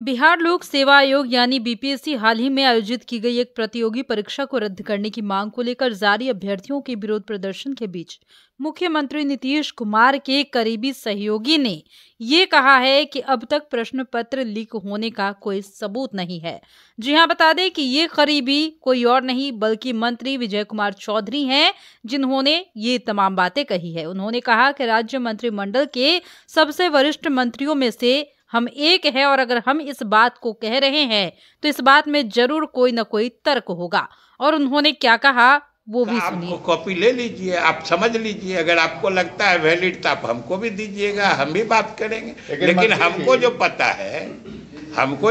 बिहार लोक सेवा आयोग यानी बीपीएससी हाल ही में आयोजित की गई एक प्रतियोगी परीक्षा को रद्द करने की मांग को लेकर जारी अभ्यर्थियों के विरोध प्रदर्शन के बीच मुख्यमंत्री नीतीश कुमार के करीबी सहयोगी ने ये कहा है कि अब तक प्रश्न पत्र लीक होने का कोई सबूत नहीं है। जी हां, बता दें कि ये करीबी कोई और नहीं बल्कि मंत्री विजय कुमार चौधरी हैं, जिन्होंने ये तमाम बातें कही है। उन्होंने कहा कि राज्य मंत्रिमंडल के सबसे वरिष्ठ मंत्रियों में से हम एक है और अगर हम इस बात को कह रहे हैं तो इस बात में जरूर कोई न कोई तर्क होगा। और उन्होंने क्या कहा वो भी सुनिए। आप कॉपी ले लीजिए, आप समझ लीजिए, अगर आपको लगता है वैलिड तो आप हमको भी दीजिएगा, हम भी बात करेंगे। लेकिन हमको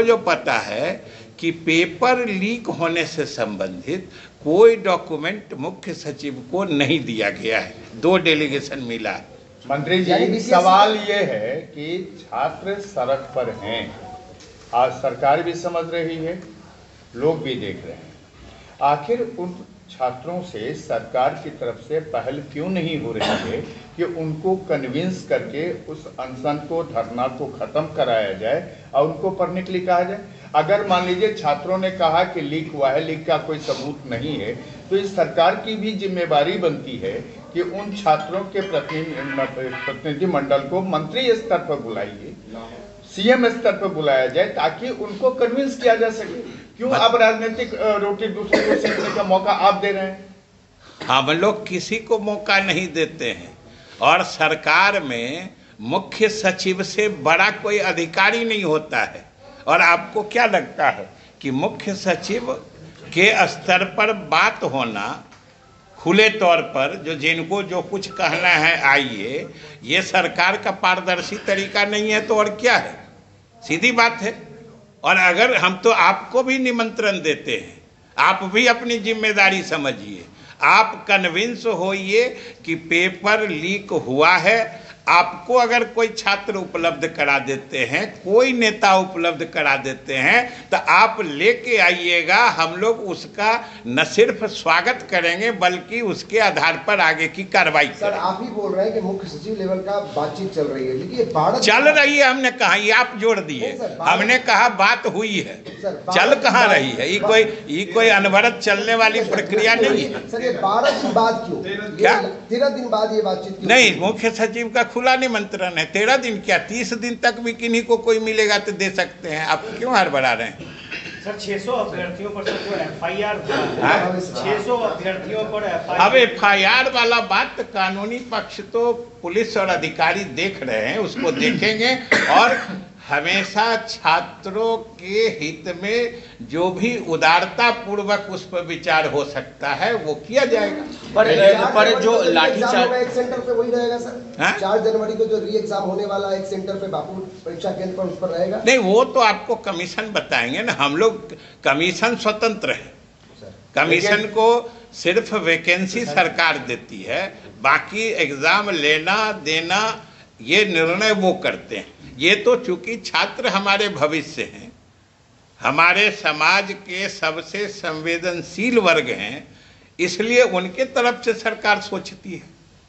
जो पता है कि पेपर लीक होने से संबंधित कोई डॉक्यूमेंट मुख्य सचिव को नहीं दिया गया है। 2 डेलीगेशन मिला है। मंत्री जी, सवाल ये है कि छात्र सड़क पर हैं, आज सरकार भी समझ रही है, लोग भी देख रहे हैं, आखिर उन छात्रों से सरकार की तरफ से पहल क्यों नहीं हो रही है कि उनको कन्विंस करके उस अनशन को, धरना को खत्म कराया जाए और उनको पढ़ने के लिए कहा जाए। अगर मान लीजिए छात्रों ने कहा कि लीक हुआ है, लीक का कोई सबूत नहीं है, तो इस सरकार की भी जिम्मेवारी बनती है कि उन छात्रों के प्रतिनिधिमंडल को मंत्री स्तर पर बुलाइए, सीएम स्तर पर बुलाया जाए ताकि उनको कन्विंस किया जा सके। क्यों अब राजनीतिक रोटी दूसरे को सीखने का मौका आप दे रहे हैं? हम लोग किसी को मौका नहीं देते हैं और सरकार में मुख्य सचिव से बड़ा कोई अधिकारी नहीं होता है। और आपको क्या लगता है कि मुख्य सचिव के स्तर पर बात होना खुले तौर पर जिनको जो कुछ कहना है आइए, ये सरकार का पारदर्शी तरीका नहीं है तो और क्या है? सीधी बात है। और अगर हम तो आपको भी निमंत्रण देते हैं, आप भी अपनी जिम्मेदारी समझिए, आप कन्विंस होइए कि पेपर लीक हुआ है। आपको अगर कोई छात्र उपलब्ध करा देते हैं, कोई नेता उपलब्ध करा देते हैं तो आप लेके आइएगा, हम लोग उसका न सिर्फ स्वागत करेंगे बल्कि उसके आधार पर आगे की कार्रवाई करेंगे। सर, आप ही बोल रहे हैं कि मुख्य सचिव लेवल का बातचीत चल रही है, लेकिन चल रही है हमने कहा, ये आप जोड़ दिए। हमने कहा बात हुई है, चल कहाँ रही है? ये कोई अनवरत चलने वाली प्रक्रिया नहीं है। सर, ये 12 दिन बाद क्यों? क्या 13 दिन बाद ये बातचीत क्यों? नहीं, मुख्य सचिव का खुला निमंत्रण है। 13 दिन क्या, 30 दिन तक भी किन्हीं को कोई मिलेगा तो दे सकते हैं। आप क्यों हड़बड़ा रहे हैं? सर, 600 अभ्यर्थियों पर जो एफआईआर 600 अभ्यर्थियों पर एफआईआर। अब एफआईआर वाला बात कानूनी पक्ष तो पुलिस और अधिकारी देख रहे हैं, उसको देखेंगे और हमेशा छात्रों के हित में जो भी उदारता पूर्वक उस पर विचार हो सकता है वो किया जाएगा। पर जो लाठीचार्ज एक सेंटर पे वही रहेगा सर। 4 जनवरी को जो री एग्जाम होने वाला एक सेंटर पे बापू परीक्षा केंद्र पर उस पर रहेगा। नहीं, वो तो आपको कमीशन बताएंगे ना। हम लोग कमीशन स्वतंत्र है, कमीशन को सिर्फ वैकेंसी सरकार देती है, बाकी एग्जाम लेना देना ये निर्णय वो करते हैं। ये तो चूंकि छात्र हमारे भविष्य हैं, हमारे समाज के सबसे संवेदनशील वर्ग हैं, इसलिए उनके तरफ से सरकार सोचती है,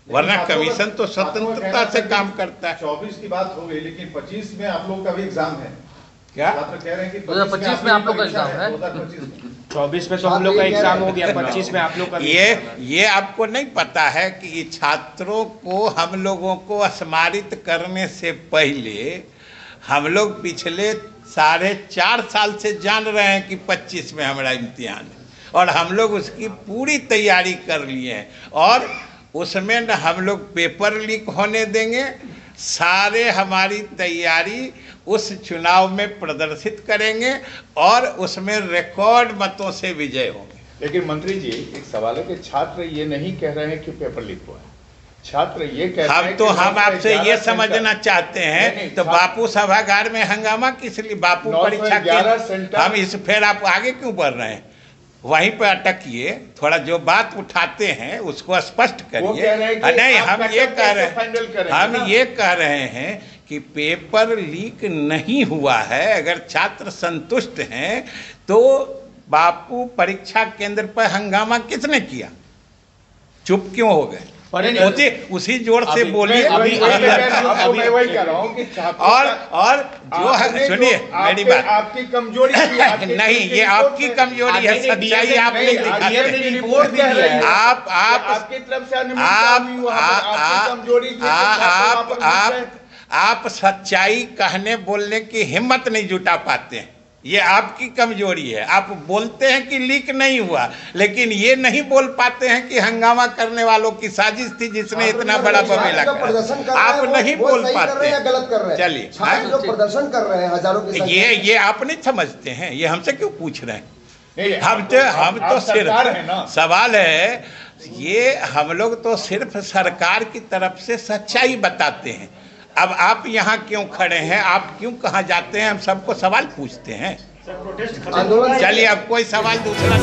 वरना कमीशन तो स्वतंत्रता से काम करता है। 24 की बात हो गई, लेकिन 25 में आप लोग का भी एग्जाम है। क्या कह रहे हैं कि 2025 में आप लोग का एग्जाम है? 24 में तो हम लोग का एग्जाम हो गया, 25 में आप लोग का। ये आपको नहीं पता है कि छात्रों को हम लोगों को स्मारित करने से पहले हम लोग पिछले 4.5 साल से जान रहे हैं कि 25 में हमारा इम्तिहान है और हम लोग उसकी पूरी तैयारी कर लिए हैं और उसमें न हम लोग पेपर लीक होने देंगे। सारे हमारी तैयारी उस चुनाव में प्रदर्शित करेंगे और उसमें रिकॉर्ड मतों से विजय होंगे। लेकिन मंत्री जी, एक सवाल है कि छात्र ये नहीं कह रहे हैं कि पेपर लीक हुआ है, छात्र ये कह रहे हैं। हम आपसे ये समझना चाहते हैं तो बापू सभागार में हंगामा किस लिए? बापू परीक्षा के हम इस फिर आप आगे क्यों बढ़ रहे हैं? वहीं पर अटकिए, थोड़ा जो बात उठाते हैं उसको स्पष्ट करिए। नहीं, हम ये कह रहे हैं कि पेपर लीक नहीं हुआ है। अगर छात्र संतुष्ट हैं तो बापू परीक्षा केंद्र पर हंगामा किसने किया? चुप क्यों हो गए? उसी जोर से बोलिए। मैं वही कह रहा हूँ कि और जो है, सुनिए मेरी बात, आपकी कमजोरी नहीं, ये आपकी कमजोरी है, सच्चाई आप नहीं दिखाते। रिपोर्ट कह रही है, आपकी तरफ से आप सच्चाई कहने बोलने की हिम्मत नहीं जुटा पाते हैं, ये आपकी कमजोरी है। आप बोलते हैं कि लीक नहीं हुआ, लेकिन ये नहीं बोल पाते हैं कि हंगामा करने वालों की साजिश थी जिसने इतना बड़ा बम लगा। आप नहीं बोल पाते, गलत कर रहे हैं। चलिए, जो प्रदर्शन कर रहे हैं हजारों की ये आप नहीं समझते हैं, ये हमसे क्यों पूछ रहे हैं? हम तो सिर्फ सवाल है, ये हम लोग तो सिर्फ सरकार की तरफ से सच्चाई बताते हैं। अब आप यहाँ क्यों खड़े हैं, आप क्यों कहाँ जाते हैं, हम सबको सवाल पूछते हैं। चलिए अब कोई सवाल दूसरा